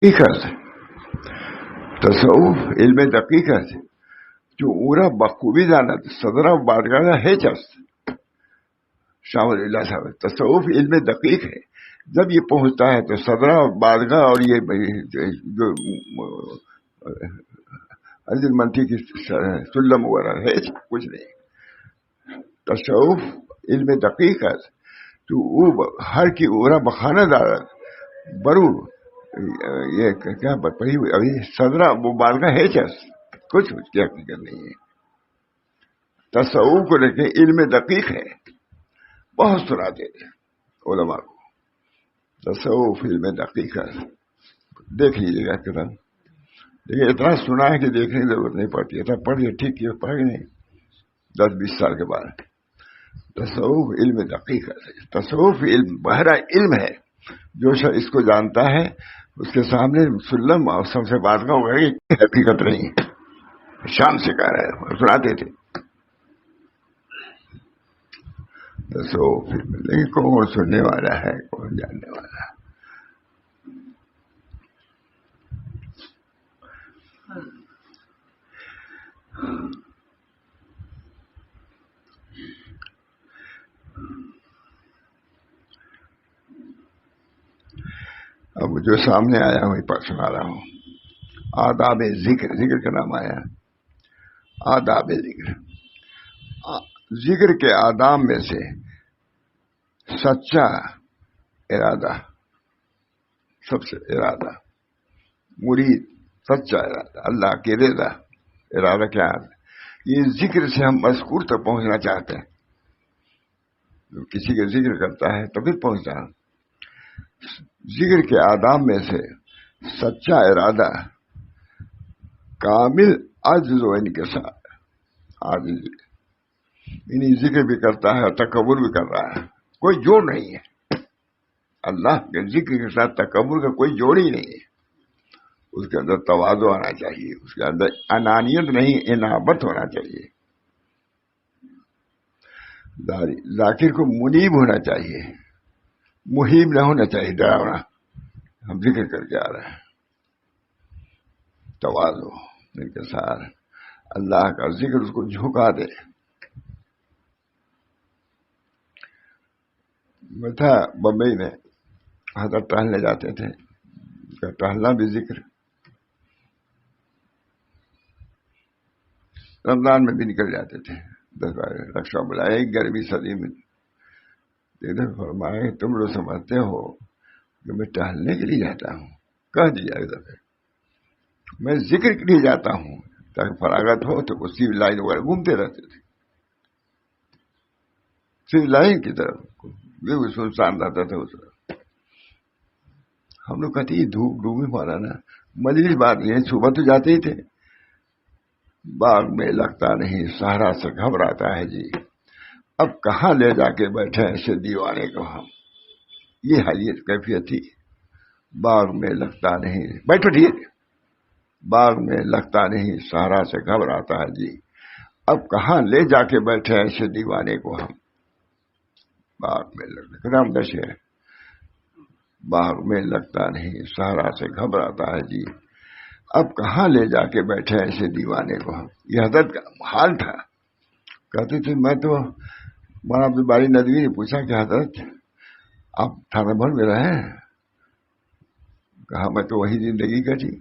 حقیقت تصوف علم دقیقت جو او را بخوبی داند صدر و بارگاہ ہیچ است. شاہ ولی اللہ صاحب تصوف علم دقیق ہے. جب یہ پہنچتا ہے تو صدرہ اور بارگاہ اور یہ جو عزل منطقی کی سلم وغیرہ ہے کچھ نہیں. تصوف علم دقیقت تو او ہر کی اورا بخانہ دارد برو یہ کیا پڑھی ہوئی ابھی صدرہ وہ بارگاہ ہے کچھ کی حقیقت نہیں ہے. تصوف کو لے کے علم دقیق ہے. بہت سناتے تھے علماء کو تصوف علم دقیقت. دیکھ لیجیے گا کتاب. لیکن اتنا سنا ہے کہ دیکھنے کی ضرورت نہیں پڑتی. اتنا پڑھیے ٹھیک کیا پڑھ نہیں 10-20 سال کے بعد. تصوف علم دقیقت ہے. تصوف علم بہرا علم ہے. جو شخص اس کو جانتا ہے اس کے سامنے سلم اور سب سے بات کا ہوگا کہ حقیقت نہیں ہے. شام سے کہہ رہے ہیں سناتے تھے تصوف علم. لیکن کون سننے والا ہے کون جاننے والا ہے. اب جو سامنے آیا وہی پر سنا رہا ہوں. آداب ذکر. ذکر کا نام آیا آداب ذکر. ذکر کے آداب میں سے سچا ارادہ سب سے ارادہ مرید سچا ارادہ اللہ کی رضا. ارادہ کیا ہے؟ یہ ذکر سے ہم مذکور تک پہنچنا چاہتے ہیں. کسی کا ذکر کرتا ہے تو پھر پہنچتا ہے. ذکر کے آداب میں سے سچا ارادہ کامل عجز و انکسار. عاجز یعنی ذکر بھی کرتا ہے اور تکبر بھی کر رہا ہے. کوئی جوڑ نہیں ہے. اللہ کے ذکر کے ساتھ تکبر کا کوئی جوڑ ہی نہیں ہے. اس کے اندر تواضع آنا چاہیے. اس کے اندر انانیت نہیں انابت ہونا چاہیے. ذاکر کو منیب ہونا چاہیے. محیب نہ ہونا چاہیے ڈراونا. ہم ذکر کر کے آ رہے ہیں. تواضع انکسار اللہ کا ذکر اس کو جھکا دے. میں تھا بمبئی میں حضرت ٹہلنے جاتے تھے. ٹہلنا بھی ذکر. رمضان میں بھی نکل جاتے تھے 10 بار رکشا بلائے. گرمی صدی میں فرمائے تم لوگ سمجھتے ہو کہ میں ٹہلنے کے لیے جاتا ہوں. کہہ دیا ادھر میں ذکر کے لیے جاتا ہوں تاکہ فراغت ہو. تو اسی لائن وغیرہ گھومتے رہتے تھے. صرف لائن کی طرف بالکل سنسان رہتا تھا اس طرف. ہم لوگ کہتے ہیں دھوپ ڈوبی مارا نا مجلس بات نہیں. صبح تو جاتے ہی تھے. باغ میں لگتا نہیں سہارا سے گھبراتا ہے جی. اب کہاں لے جا کے بیٹھے ایسے دیوانے کو ہم. یہ حیثیت کیفیت تھی. باغ میں لگتا نہیں بیٹھو ٹھیک. باغ میں لگتا نہیں سہارا سے گھبراتا ہے جی. اب کہاں لے جا کے بیٹھے ایسے دیوانے کو ہم. باغ میں لگتا رام دش ہے. باغ میں لگتا نہیں سہارا سے گھبراتا ہے جی. اب کہاں لے جا کے بیٹھے ایسے دیوانے کو ہم. یہ حضرت کا حال تھا. کہتے تھے میں تو مولانا عبدالباری ندوی نے پوچھا کہ حضرت آپ تھانہ بھر میں رہے ہیں؟ کہا میں تو وہی زندگی کٹی.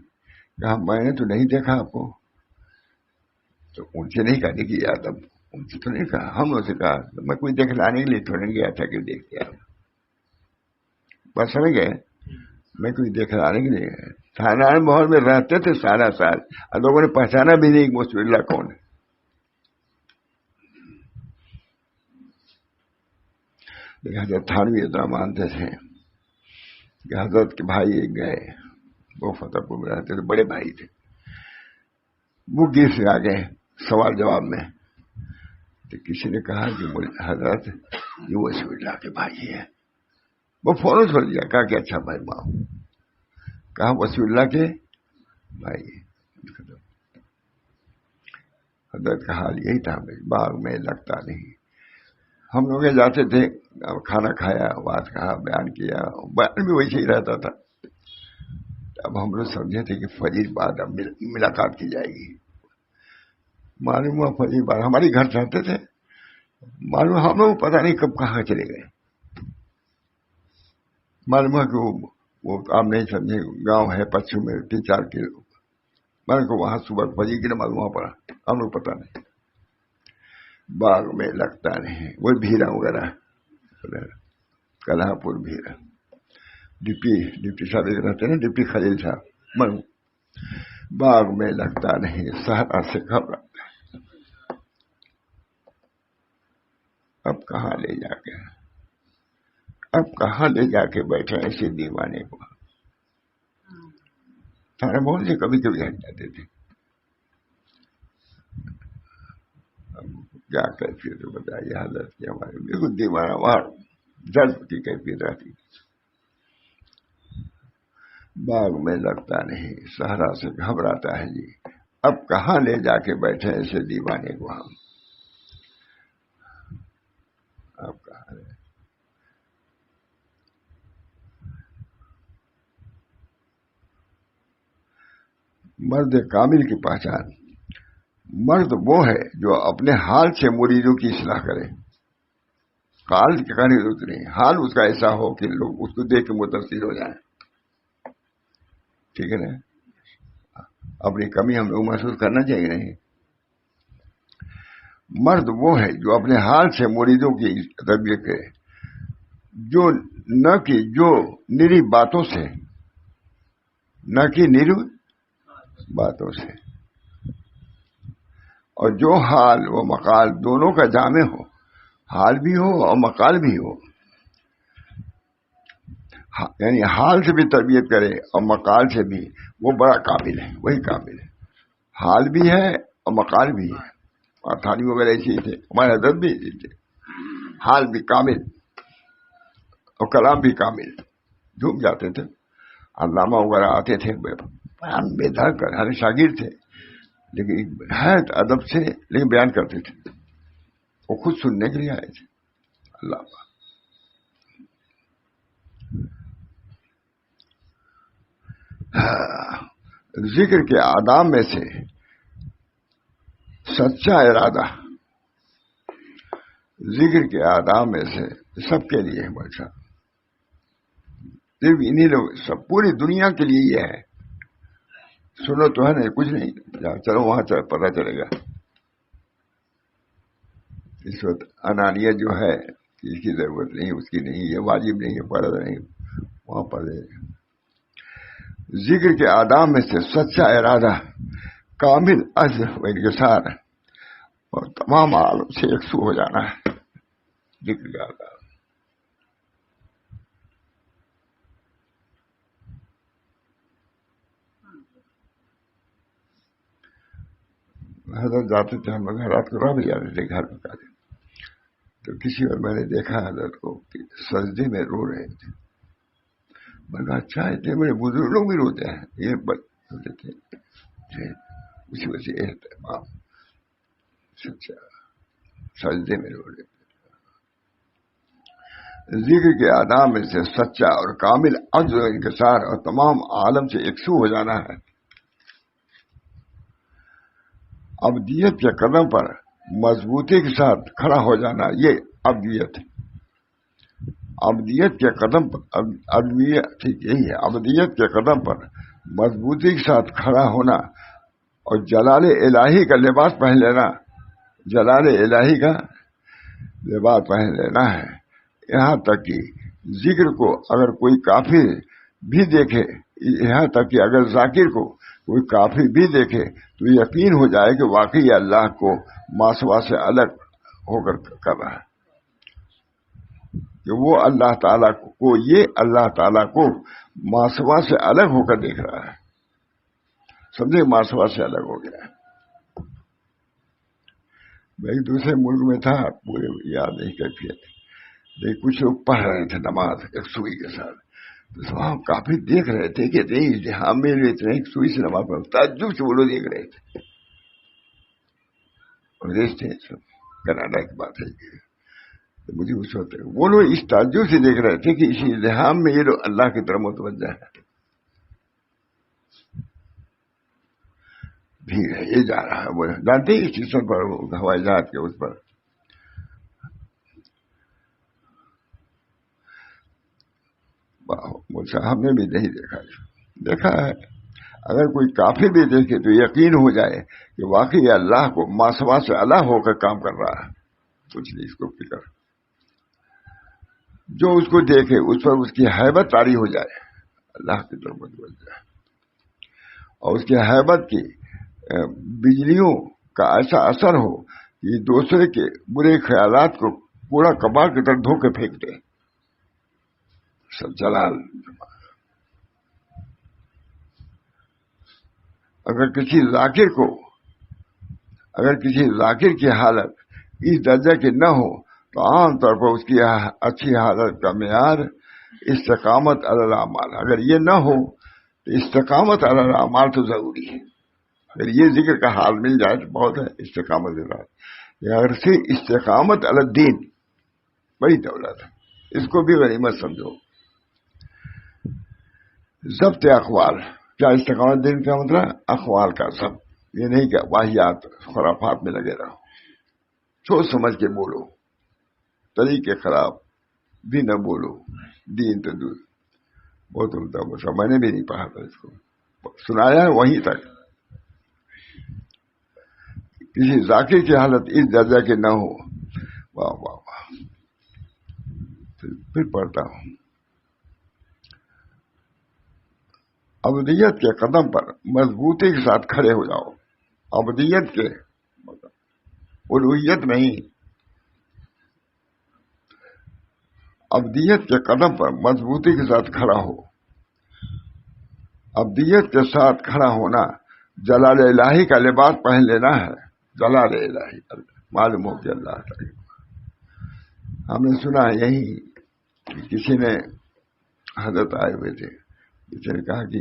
کہا میں نے تو نہیں دیکھا آپ کو. تو ان سے نہیں کہنے کی یاد. اب ان سے تو نہیں کہا. ہم لوگ سے کہا میں کوئی دیکھ لانے کے لیے تھوڑے گیا تھا کہ دیکھ کے بس سمجھ گئے. میں کوئی دیکھ لانے کے لیے تھانہ محل میں رہتے تھے سارا سال اور لوگوں نے پہچانا بھی نہیں کہ مصطفی اللہ کون ہے. لیکن حضرت تھانوی اتنا مانتے تھے کہ حضرت کے بھائی ایک گئے. وہ فتح پور میں رہتے تھے. بڑے بھائی تھے. وہ گیر سے آ گئے سوال جواب میں. تو کسی نے کہا کہ حضرت یہ وسیع اللہ کے بھائی ہے. وہ فوراً چھوڑ دیا. کہا کہ اچھا بھائی ماں. کہا وسیع اللہ کے بھائی. حضرت کا حال یہی تھا. باغ میں لگتا نہیں. ہم لوگ جاتے تھے کھانا کھایا بات کہا بیان کیا. بیان بھی ویسے ہی رہتا تھا. اب ہم لوگ سمجھے تھے کہ فجر بعد اب ملاقات کی جائے گی. معلوم ہوا فجر بعد ہمارے گھر چاہتے تھے، معلوم ہم لوگ پتہ نہیں کب کہاں چلے گئے. معلوم ہوا کہ وہ آپ نہیں سمجھے، گاؤں ہے پچھم میں 3-4 کلو، میں کو وہاں صبح فجر کی نماز وہاں پڑا، ہم لوگ پتہ نہیں. باغ میں لگتا نہیں، وہ بھیرا وغیرہ، کلہا پور بھیرا، ڈپٹی صاحب رہتے نا، ڈپٹی خلیل صاحب. باغ میں لگتا نہیں، صحرا سے گھبراتا ہے. اب کہاں لے جا کے بیٹھے ایسے دیوانے کو. تھانے بول سے کبھی کبھی ہٹ جاتے تھے. اب کیا کیفیت بتائیے حالت کی ہماری، بالکل دیوانہ وہاں درد کی کیفیت رہتی. باغ میں لگتا نہیں، صحرا سے گھبراتا ہے جی. اب کہاں لے جا کے بیٹھے ایسے دیوانے کو ہم. اب کہاں لے. مرد کامل کی پہچان، مرد وہ ہے جو اپنے حال سے مریدوں کی اصلاح کرے. حال کی کہانی ضرورت نہیں، حال اس کا ایسا ہو کہ لوگ اس کو دیکھ کے متاثر ہو جائیں. ٹھیک ہے نا. اپنی کمی ہم لوگ محسوس کرنا چاہیے نہیں. مرد وہ ہے جو اپنے حال سے مریدوں کی تربیت کرے، جو نہ کہ جو نری باتوں سے، نہ کہ نیرو باتوں سے، اور جو حال و مقال دونوں کا جامع ہو، حال بھی ہو اور مقال بھی ہو. یعنی حال سے بھی تربیت کرے اور مقال سے بھی، وہ بڑا قابل ہے. وہی قابل ہے، حال بھی ہے اور مقال بھی ہے. اور تھانی وغیرہ ایسے ہی تھے، ہمارے حضرت بھی ایسے تھے، حال بھی کامل اور کلام بھی کامل. جھوم جاتے تھے. علامہ وغیرہ آتے تھے، بیان بے دھڑ کر، ہر شاگرد تھے لیکن نہایت ادب سے لیکن بیان کرتے تھے. وہ خود سننے کے لیے آئے تھے. اللہ ذکر کے آداب میں سے سچا ارادہ، ذکر کے آداب میں سے سب کے لیے ہے بچہ، صرف انہی لوگ، سب پوری دنیا کے لیے یہ ہے. سنو تو ہے نہیں، کچھ نہیں، چلو وہاں پتہ چلے گا. اس وقت انانیت جو ہے، اس کی ضرورت نہیں، اس کی نہیں، یہ واجب نہیں، یہ فرض نہیں، وہاں پر ذکر کے آداب میں سے سچا ارادہ، کامل عزم و انکسار اور تمام عالم سے یکسو ہو جانا ہے. ذکر کے آداب. حضرت جاتے تھے، ہم لوگ رات کو رہ بھی جاتے تھے گھر میں. تو کسی اور میں نے دیکھا حضرت کو کہ سجدے میں رو رہے تھے. میں کہا اچھا ہے، میرے بزرگ لوگ بھی روتے ہیں، یہ روتے تھے. اسی وجہ سے اہتمام، سچا سجدے میں رو رہے تھے. ذکر کے آداب میں سے سچا اور کامل عجز و انکسار اور تمام عالم سے یکسو ہو جانا ہے. ابدیت کے قدم پر مضبوطی کے ساتھ کھڑا ہو جانا، یہ ابدیت ہے. ابدیت کے قدم پر، ٹھیک یہی ہے، ابدیت کے قدم پر مضبوطی کے ساتھ کھڑا ہونا اور جلال الہی کا لباس پہن لینا. جلال الہی کا لباس پہن لینا ہے. یہاں تک کہ ذکر کو اگر کوئی کافر بھی دیکھے، یہاں تک کہ اگر ذاکر کو کوئی کافر بھی دیکھے تو یقین ہو جائے کہ واقعی اللہ کو ماسوا سے الگ ہو کر کر رہا ہے، کہ وہ اللہ تعالیٰ کو، یہ اللہ تعالیٰ کو ماسوا سے الگ ہو کر دیکھ رہا ہے. سمجھے، ماسوا سے الگ ہو گیا ہے. میں ایک دوسرے ملک میں تھا، پورے یاد نہیں کیفیت، لیکن کچھ لوگ پڑھ رہے تھے نماز ایک سوئی کے ساتھ. تو وہاں کافی دیکھ رہے تھے کہ ہم میرے اتنے ایک سوئی سے نماز پڑھ، تعجب سے وہ لوگ دیکھ رہے تھے. اور دیکھتے ہیں سب کینیڈا کی بات ہے. مجھے اس وقت وہ لوگ اس تعجب سے دیکھ رہے تھے کہ اسی الہام میں یہ لوگ اللہ کی طرف متوجہ ہے. یہی ہے، یہ جا رہا ہے، وہ جانتے ہی اسٹیشن پر ہوائی جہاز کے اس پر ہم نے بھی نہیں دیکھا ہے۔ اگر کوئی کافر بھی دیکھے تو یقین ہو جائے کہ واقعی اللہ کو ماسوا سے الگ ہو کر کام کر رہا ہے، کچھ نہیں اس کو فکر۔ جو اس کو دیکھے اس پر اس کی ہیبت طاری ہو جائے، اللہ کی طرف متوجہ جائے، اور اس کی ہیبت کی بجلیوں کا ایسا اثر ہو کہ دوسرے کے برے خیالات کو پورا کباڑ کی طرف دھو کے پھینک دے۔ سب جلال۔ اگر کسی ذاکر کی حالت اس درجے کی نہ ہو تو عام طور پر اس کی اچھی حالت کا معیار استقامت علی الاعمال۔ اگر یہ نہ ہو تو استقامت علی الاعمال تو ضروری ہے۔ اگر یہ ذکر کا حال مل جائے تو بہت ہے، استقامت اگر سے استقامت علی الدین بڑی دولت ہے، اس کو بھی غنیمت سمجھو۔ ضبط اقوال، کیا استقامت دین کا مطلب اقوال کا ضبط، یہ نہیں کہ واہیات خرافات میں لگے رہو، سوچ سمجھ کے بولو، طریقے خراب بھی نہ بولو، دین تو دور بہت عمدہ بوسا، میں نے بھی نہیں پڑھا تھا، اس کو سنایا ہے وہیں تک۔ کسی ذاکر کی حالت اس درجہ کے نہ ہو، واہ واہ واہ، پھر پڑھتا ہوں۔ ابدیت کے قدم پر مضبوطی کے ساتھ کھڑے ہو جاؤ، ابدیت کے الوہیت نہیں، ابدیت کے قدم پر مضبوطی کے ساتھ کھڑا ہو۔ ابدیت کے ساتھ کھڑا ہونا جلال الہی کا لباس پہن لینا ہے، جلال الہی معلوم ہو کہ اللہ تعالی۔ ہم نے سنا یہی کسی نے، حضرت آئے ہوئے تھے، کسی نے کہا کہ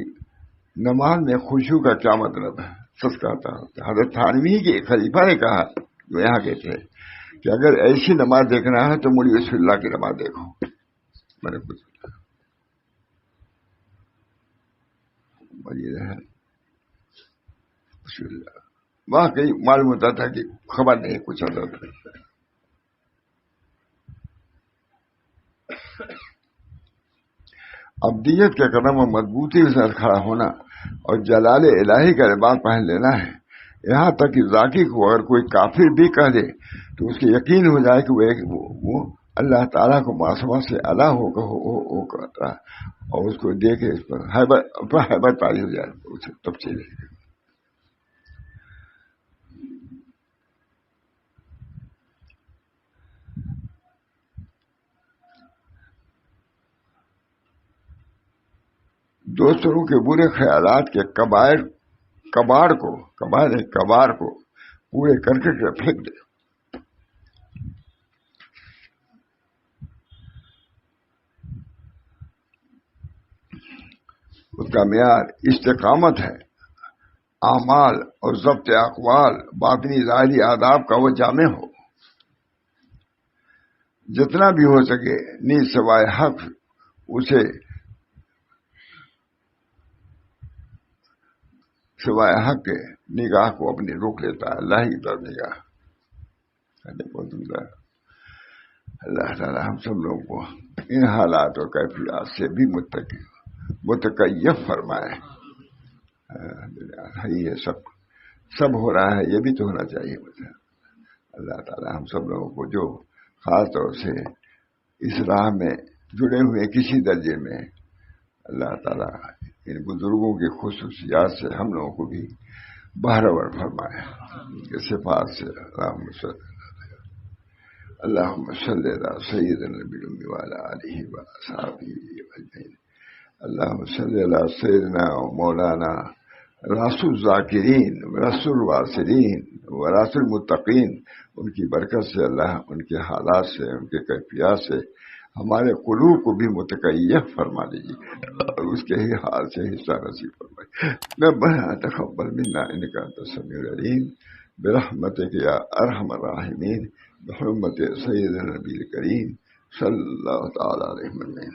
نماز میں خشوع کا کیا مطلب ہے؟ سچ کہتا ہوں، حضرت تھانوی کے خلیفہ نے کہا، جو یہاں کے تھے، کہ اگر ایسی نماز دیکھنا ہے تو مولی رسول اللہ کی نماز دیکھو۔ میں نے کچھ وہاں کہیں معلوم ہوتا تھا کہ خبر نہیں کچھ حضرت۔ ابدیت کے قدم میں مضبوطی کے ساتھ کھڑا ہونا اور جلال الہی کا لباس پہن لینا ہے، یہاں تک کہ ذاکر کو اگر کوئی کافر بھی کہہ دے تو اس کے یقین ہو جائے کہ وہ اللہ تعالیٰ کو معصومہ سے الگ ہو کرتا ہے، اور اس کو دیکھے اس پر حیبت طاری ہو جائے، اسے تب چلے۔ دوسروں کے برے خیالات کے کباڑ کو پورے کر کے پھینک دے۔ اس کا معیار استقامت ہے، اعمال اور ضبط اقوال باطنی ظاہری آداب کا وہ جامع ہو، جتنا بھی ہو سکے نیز سوائے حق اسے سوائے حق کے نگاہ کو اپنی روک لیتا ہے، اللہ ہی طرف نگاہ۔ اللہ تعالیٰ ہم سب لوگوں کو ان حالات اور کیفیات سے بھی متکیف فرمائے۔ یہ سب ہو رہا ہے، یہ بھی تو ہونا چاہیے مجھے۔ اللہ تعالیٰ ہم سب لوگوں کو جو خاص طور سے اس راہ میں جڑے ہوئے کسی درجے میں، اللہ تعالیٰ ان بزرگوں کی خصوصیات سے ہم لوگوں کو بھی بہرور فرمائے، صفات سے۔ اللہم صلی علی سیدنا نبی الامی وعلی آلہ وصحبہ اجمعین۔ اللہم صلی علی سیدنا مولانا راس الذاکرین راس الواصلین وراس المتقین، ان کی برکت سے اللہ ان کے حالات سے، ان کے کیفیات سے ہمارے قلوب کو بھی متکیف فرما دیجیے، اور اس کے ہی حال سے حصہ نصیب فرمائے۔ ربنا تقبل منا انک انت السمیع العلیم برحمتک یا ارحم الراحمین، بحرمت سیدنا نبی الکریم صلی اللہ تعالی علیہ وسلم۔